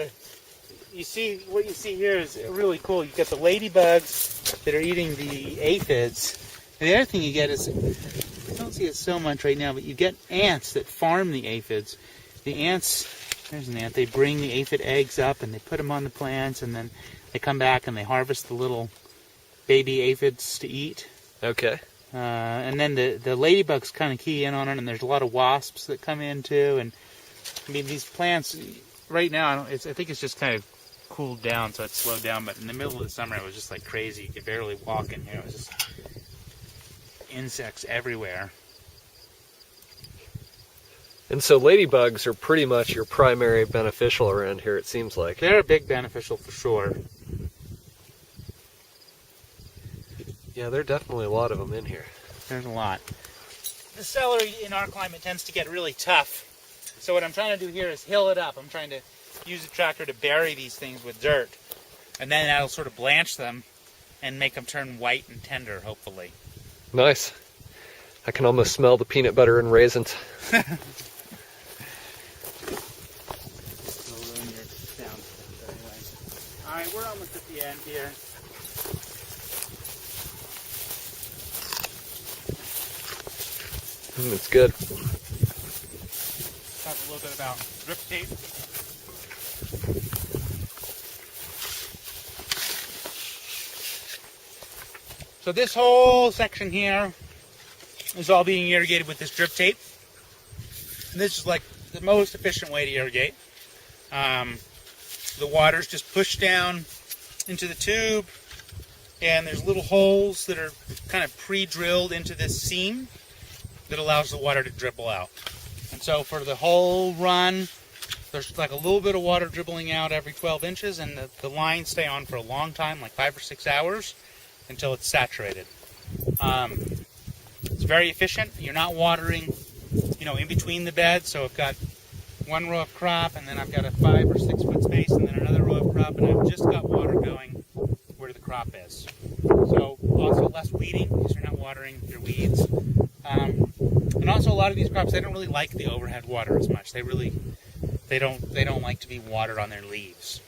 what you see here is really cool. You get the ladybugs that are eating the aphids. And the other thing you get is, I don't see it so much right now, but you get ants that farm the aphids. The ants, there's an ant, they bring the aphid eggs up and they put them on the plants, and then they come back and they harvest the little baby aphids to eat. Okay. And then the ladybugs kind of key in on it, and there's a lot of wasps that come in too. And I mean, these plants right now, I think it's just kind of cooled down, so it's slowed down. But in the middle of the summer, it was just like crazy. You could barely walk in here. It was just insects everywhere. And so ladybugs are pretty much your primary beneficial around here, it seems like. They're a big beneficial for sure. Yeah, there are definitely a lot of them in here. There's a lot. The celery in our climate tends to get really tough. So what I'm trying to do here is hill it up. I'm trying to use a tractor to bury these things with dirt. And then that'll sort of blanch them and make them turn white and tender, hopefully. Nice. I can almost smell the peanut butter and raisins. Alright, we're almost at the end here. It's good. Talk a little bit about drip tape. So this whole section here is all being irrigated with this drip tape. And this is like the most efficient way to irrigate. The water's just pushed down into the tube, and there's little holes that are kind of pre-drilled into this seam that allows the water to dribble out. And so for the whole run, there's like a little bit of water dribbling out every 12 inches, and the lines stay on for a long time, like 5 or 6 hours, until it's saturated. It's very efficient. You're not watering, in between the beds. So I've got one row of crop, and then I've got a 5 or 6 foot space, and then another row of crop, and I've just got water going where the crop is. So also less weeding, because you're not watering your weeds. And also a lot of these crops, they don't really like the overhead water as much. They don't like to be watered on their leaves.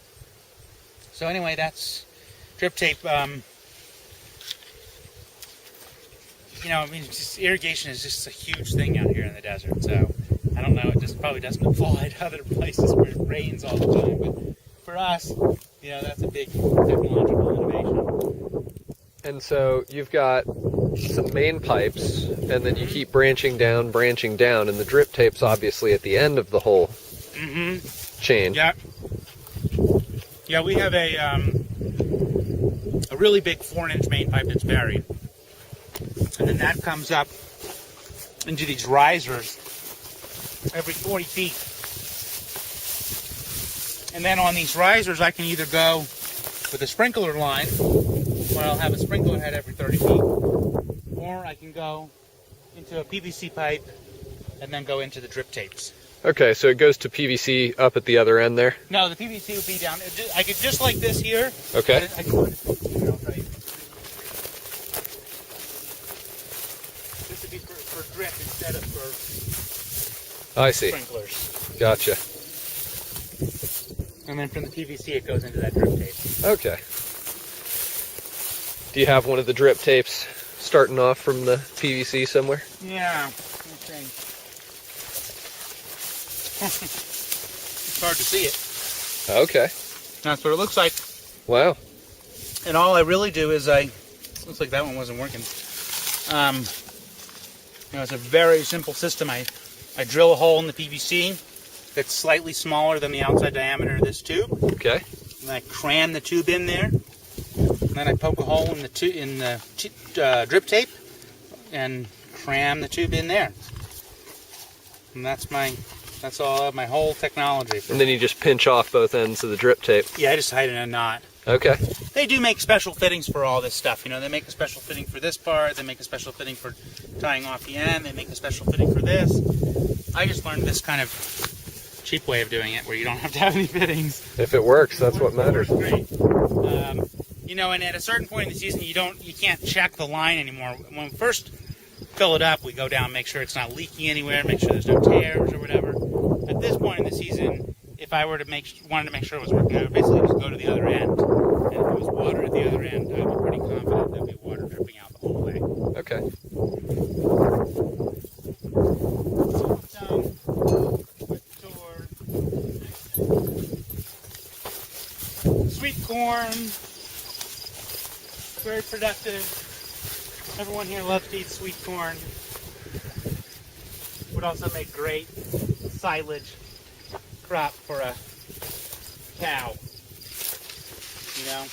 So anyway, that's drip tape. Irrigation is just a huge thing out here in the desert. So I don't know, it just probably doesn't apply to other places where it rains all the time. But for us, that's a big technological innovation. And so you've got some main pipes, and then you keep branching down, and the drip tape's obviously at the end of the whole chain. Yeah. Yeah, we have a really big 4-inch main pipe that's buried. And then that comes up into these risers every 40 feet. And then on these risers, I can either go with a sprinkler line, where I'll have a sprinkler head every 30 feet, or I can go into a PVC pipe and then go into the drip tapes. Okay, so it goes to PVC up at the other end there? No, the PVC would be down. I could just like this here. Okay. I can put it, I'll tell you. This would be for drip instead of for I see. sprinklers. Gotcha. And then from the PVC it goes into that drip tape. Okay. Do you have one of the drip tapes starting off from the PVC somewhere? Yeah. Okay. It's hard to see it. Okay. That's what it looks like. Wow. And all I really do is looks like that one wasn't working. It's a very simple system. I drill a hole in the PVC that's slightly smaller than the outside diameter of this tube. Okay. And I cram the tube in there. And then I poke a hole in the drip tape and cram the tube in there. And that's all my whole technology. And then you just pinch off both ends of the drip tape. Yeah, I just hide it in a knot. Okay. They do make special fittings for all this stuff. They make a special fitting for this part. They make a special fitting for tying off the end. They make a special fitting for this. I just learned this kind of cheap way of doing it where you don't have to have any fittings. If it works, that's what matters. It works great. And at a certain point in the season, you can't check the line anymore. When we first fill it up, we go down, make sure it's not leaking anywhere, make sure there's no tears or whatever. At this point in the season, if I wanted to make sure it was working, I would basically just go to the other end. And if it was water at the other end, I'd be pretty confident there'd be water dripping out the whole way. Okay. Sweet corn, very productive. Everyone here loves to eat sweet corn. Would also make great silage crop for a cow. You know,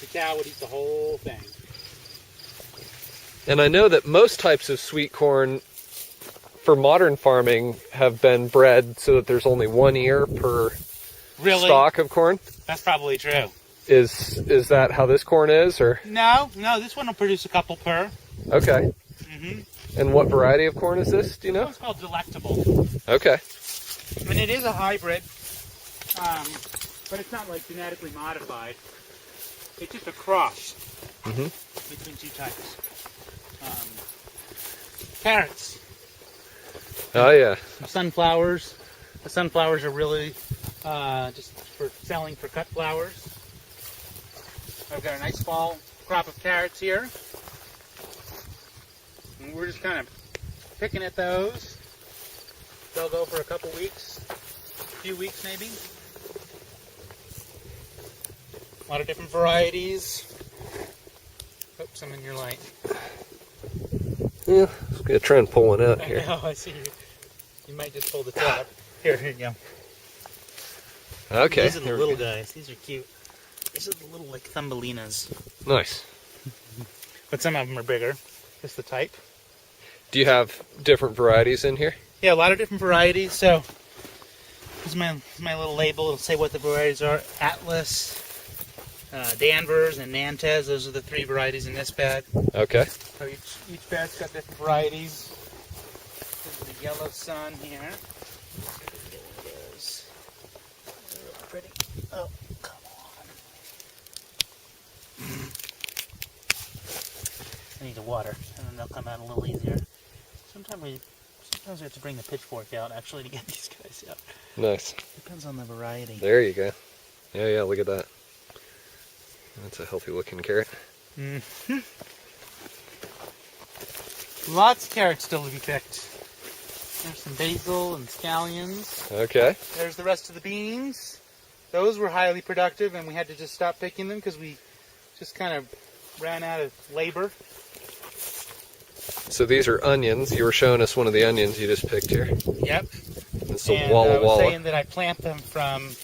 the cow would eat the whole thing. And I know that most types of sweet corn for modern farming have been bred so that there's only one ear per stalk of corn. That's probably true. Is that how this corn is, or? No, this one will produce a couple per. Okay. And what variety of corn is this? Do you know? It's called Delectable. Okay. I mean, it is a hybrid, but it's not like genetically modified. It's just a cross between two types. Carrots. Oh yeah. Sunflowers. The sunflowers are really just for selling for cut flowers. I've got a nice fall crop of carrots here. And we're just kind of picking at those. They'll go for a couple weeks, a few weeks maybe. A lot of different varieties. Oops, I'm in your light. Yeah, I'm gonna try and pull one out here. I know, I see you. You might just pull the top. Here you go. Okay. These are the little guys. These are cute. These are the little, like, Thumbelinas. Nice. But some of them are bigger. Just the type. Do you have different varieties in here? Yeah, a lot of different varieties. So, here's my little label. It'll say what the varieties are. Atlas, Danvers, and Nantes. Those are the 3 varieties in this bag. Okay. So each bag's got different varieties. This is the Yellow Sun here. There it is. They're really pretty. Oh, come on. I need the water, and then they'll come out a little easier. Sometimes we have to bring the pitchfork out, actually, to get these guys out. Nice. Depends on the variety. There you go. Yeah, look at that. That's a healthy looking carrot. Lots of carrots still to be picked. There's some basil and scallions. Okay. There's the rest of the beans. Those were highly productive, and we had to just stop picking them because we just kind of ran out of labor. So these are onions. You were showing us one of the onions you just picked here. Yep. It's a and Walla I was Walla. saying that I plant them from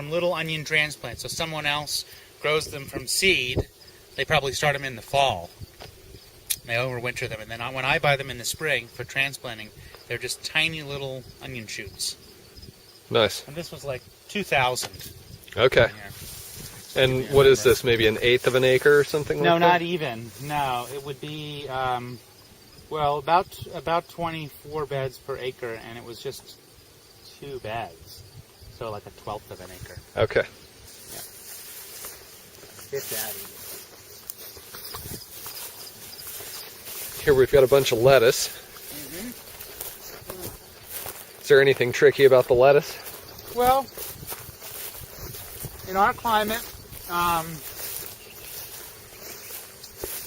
little onion transplants. So someone else grows them from seed. They probably start them in the fall. They overwinter them, and then when I buy them in the spring for transplanting, they're just tiny little onion shoots. Nice. And this was like 2,000. Okay. And what is this? Maybe 1/8 of an acre or something like that? No, not even. No, it would be about 24 beds per acre, and it was just 2 beds, so like 1/12 of an acre. Okay. Yeah. It's that easy. Here we've got a bunch of lettuce. Is there anything tricky about the lettuce? Well, in our climate,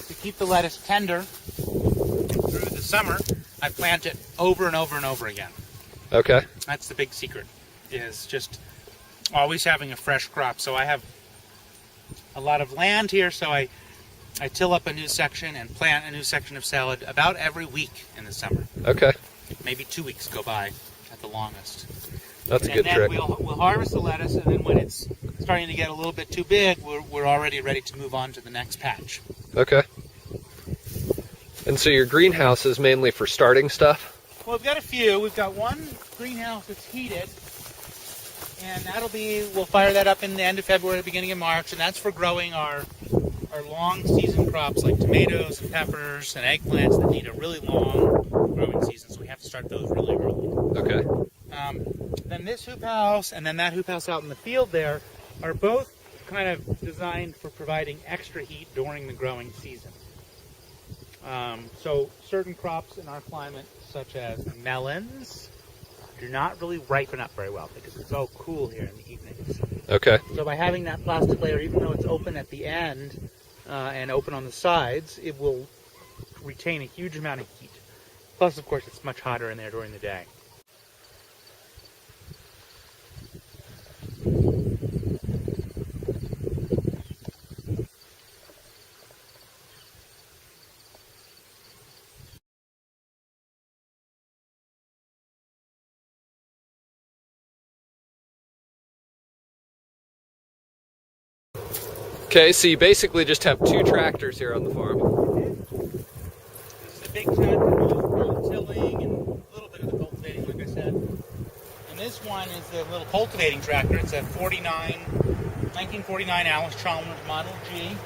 to keep the lettuce tender through the summer, I plant it over and over and over again. Okay. That's the big secret, is just always having a fresh crop. So I have a lot of land here, so I till up a new section and plant a new section of salad about every week in the summer. Okay. Maybe 2 weeks go by at the longest. That's a good trick. And then we'll harvest the lettuce, and then when it's starting to get a little bit too big, we're already ready to move on to the next patch. Okay. And so your greenhouse is mainly for starting stuff? Well, we've got a few. We've got one greenhouse that's heated, and we'll fire that up in the end of February, beginning of March, and that's for growing our long season crops like tomatoes and peppers and eggplants that need a really long growing season, so we have to start those really early. Okay. Then this hoop house and then that hoop house out in the field there are both kind of designed for providing extra heat during the growing season. So certain crops in our climate, such as melons, do not really ripen up very well because it's so cool here in the evenings. Okay. So by having that plastic layer, even though it's open at the end and open on the sides, it will retain a huge amount of heat. Plus, of course, it's much hotter in there during the day. Okay, so you basically just have 2 tractors here on the farm. This is the big tractor with roll-tilling and a little bit of the cultivating, like I said. And this one is the little cultivating tractor. It's a 1949 Alice Chalmers Model G.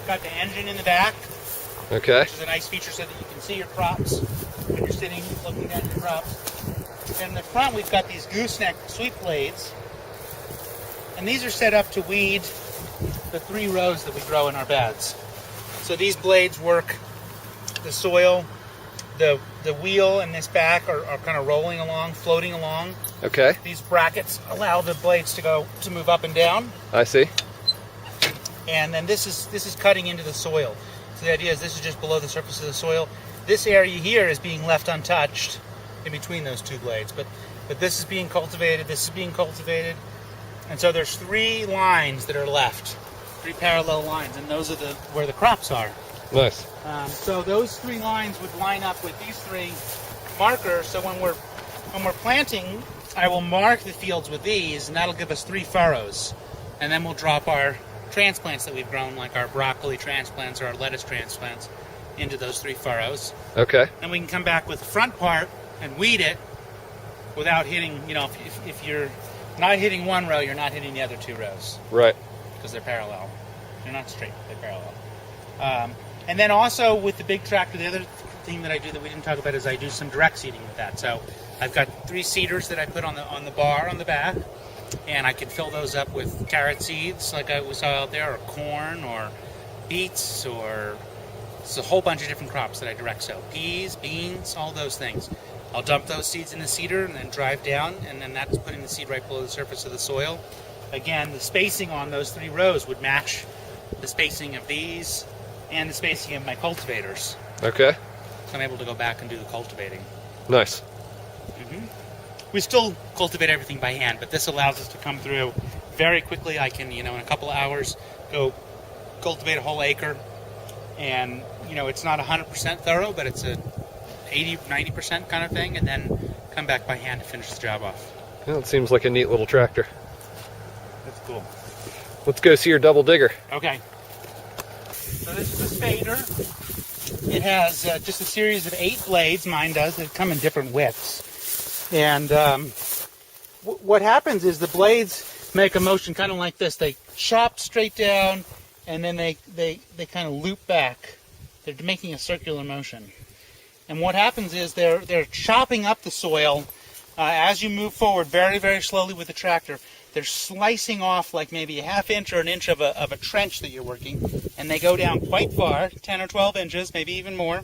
Got the engine in the back, Okay. which is a nice feature so that you can see your crops when you're sitting looking at your crops. And in the front, we've got these gooseneck sweep blades. And these are set up to weed the 3 rows that we grow in our beds. So these blades work the soil, the wheel and this back are kind of rolling along, floating along. Okay. These brackets allow the blades to move up and down. I see. And then this is cutting into the soil. So the idea is this is just below the surface of the soil. This area here is being left untouched in between those 2 blades. But this is being cultivated, this is being cultivated. And so there's 3 lines that are left, 3 parallel lines, and those are where the crops are. Nice. So those 3 lines would line up with these 3 markers. So when we're planting, I will mark the fields with these, and that'll give us 3 furrows. And then we'll drop our transplants that we've grown, like our broccoli transplants or our lettuce transplants, into those 3 furrows. Okay. Then we can come back with the front part and weed it without hitting, if you're not hitting 1 row, you're not hitting the other 2 rows. Right. Because they're parallel. They're not straight, they're parallel. And then also with the big tractor, the other thing that I do that we didn't talk about is I do some direct seeding with that. So I've got 3 seeders that I put on the bar on the back, and I can fill those up with carrot seeds like we saw out there, or corn, or beets, or it's a whole bunch of different crops that I direct sow. Peas, beans, all those things. I'll dump those seeds in the seeder and then drive down, and then that's putting the seed right below the surface of the soil. Again, the spacing on those 3 rows would match the spacing of these and the spacing of my cultivators. Okay. So I'm able to go back and do the cultivating. Nice. We still cultivate everything by hand, but this allows us to come through very quickly. I can, in a couple of hours, go cultivate a whole acre. And, it's not 100% thorough, but it's a 80, 90% kind of thing, and then come back by hand to finish the job off. Well, it seems like a neat little tractor. That's cool. Let's go see your double digger. Okay. So this is a spader. It has just a series of 8 blades, mine does. They come in different widths. And what happens is the blades make a motion kind of like this. They chop straight down, and then they kind of loop back. They're making a circular motion. And what happens is they're chopping up the soil as you move forward very, very slowly with the tractor. They're slicing off like maybe a ½ inch or an inch of a trench that you're working, and they go down quite far, 10 or 12 inches, maybe even more.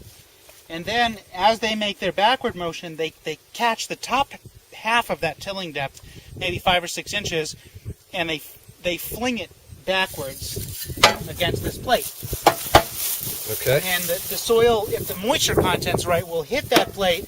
And then as they make their backward motion, they catch the top half of that tilling depth, maybe 5 or 6 inches, and they fling it backwards against this plate. Okay. And the soil, if the moisture content's right, will hit that plate,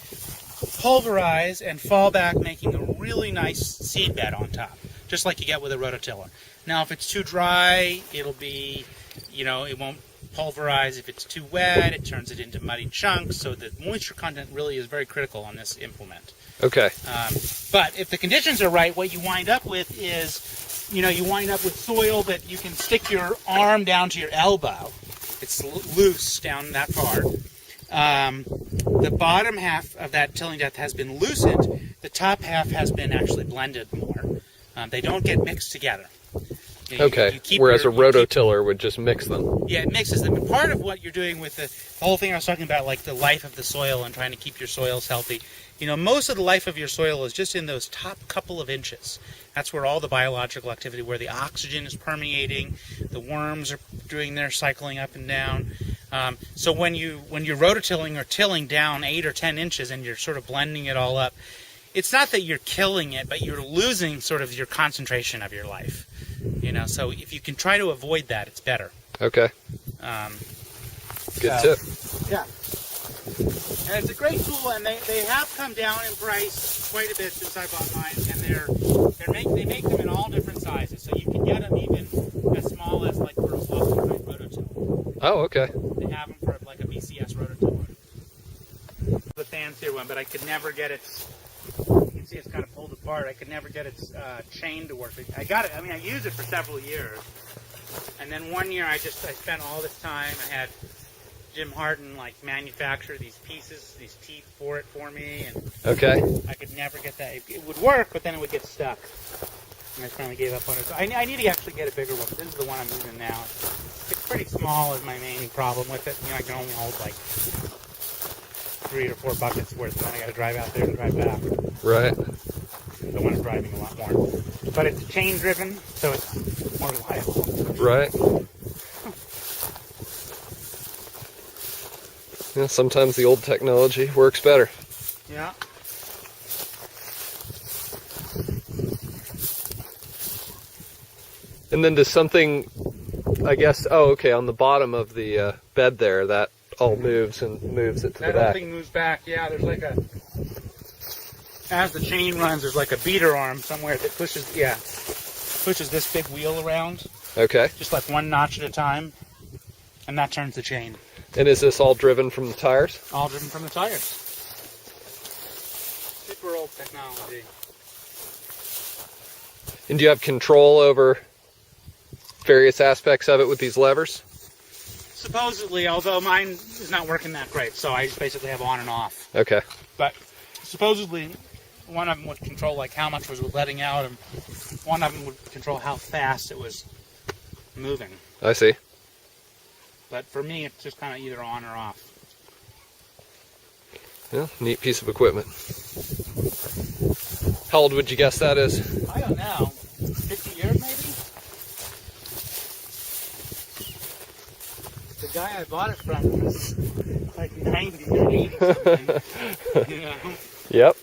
pulverize, and fall back, making a really nice seed bed on top, just like you get with a rototiller. Now, if it's too dry, it'll be, it won't pulverize. If it's too wet, it turns it into muddy chunks. So the moisture content really is very critical on this implement. Okay. But if the conditions are right, what you wind up with is, you wind up with soil that you can stick your arm down to your elbow. It's loose down that far. The bottom half of that tilling depth has been loosened. The top half has been actually blended more. They don't get mixed together. Okay, whereas a rototiller would just mix them. Yeah, it mixes them. But part of what you're doing with the whole thing I was talking about, like the life of the soil and trying to keep your soils healthy, most of the life of your soil is just in those top couple of inches. That's where all the biological activity, where the oxygen is permeating, the worms are doing their cycling up and down. So when you're rototilling or tilling down 8 or 10 inches and you're sort of blending it all up, it's not that you're killing it, but you're losing sort of your concentration of your life. So if you can try to avoid that, it's better. Okay. Good tip. Yeah. And it's a great tool, and they have come down in price quite a bit since I bought mine, and they make them in all different sizes, so you can get them even as small as like for a Flosser-type rototiller. Oh, okay. They have them for like a BCS rototiller. The fancier one, but I could never get its. You can see it's kind of pulled apart. I could never get its chain to work. I got it. I used it for several years. And then one year I spent all this time. I had Jim Harden manufacture these pieces, these teeth for me, and Okay. I could never get that. It would work, but then it would get stuck. And I finally gave up on it. So I need to actually get a bigger one. This is the one I'm using now. It's pretty small is my main problem with it. I can only hold 3 or 4 buckets worth, and then I got to drive out there and drive back. Right. The one is driving a lot more. But it's chain driven, so it's more reliable. Right. Yeah, sometimes the old technology works better. Yeah. And then does something, I guess, on the bottom of the bed there, that all moves and moves it to the That back. whole thing moves back, yeah, there's as the chain runs, there's a beater arm somewhere that pushes this big wheel around. Okay. Just one notch at a time, and that turns the chain. And is this all driven from the tires? All driven from the tires. Super old technology. And do you have control over various aspects of it with these levers? Supposedly, although mine is not working that great, so I just basically have on and off. Okay. But supposedly, one of them would control how much was letting out, and one of them would control how fast it was moving. I see. But for me, it's just kind of either on or off. Yeah, neat piece of equipment. How old would you guess that is? I don't know. 50 years maybe? The guy I bought it from was 90 or 80 something. Yep.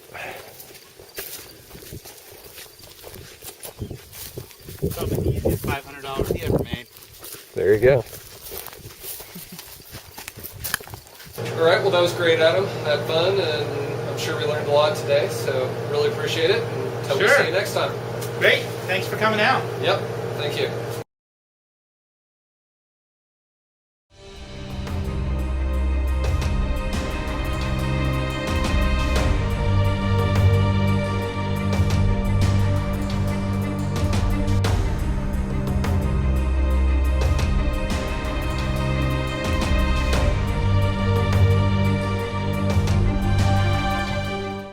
Probably the easiest $500 he ever made. There you go. All right, well, that was great, Adam. Had fun, and I'm sure we learned a lot today, so really appreciate it. And until we see you next time. Great. Thanks for coming out. Yep. Thank you.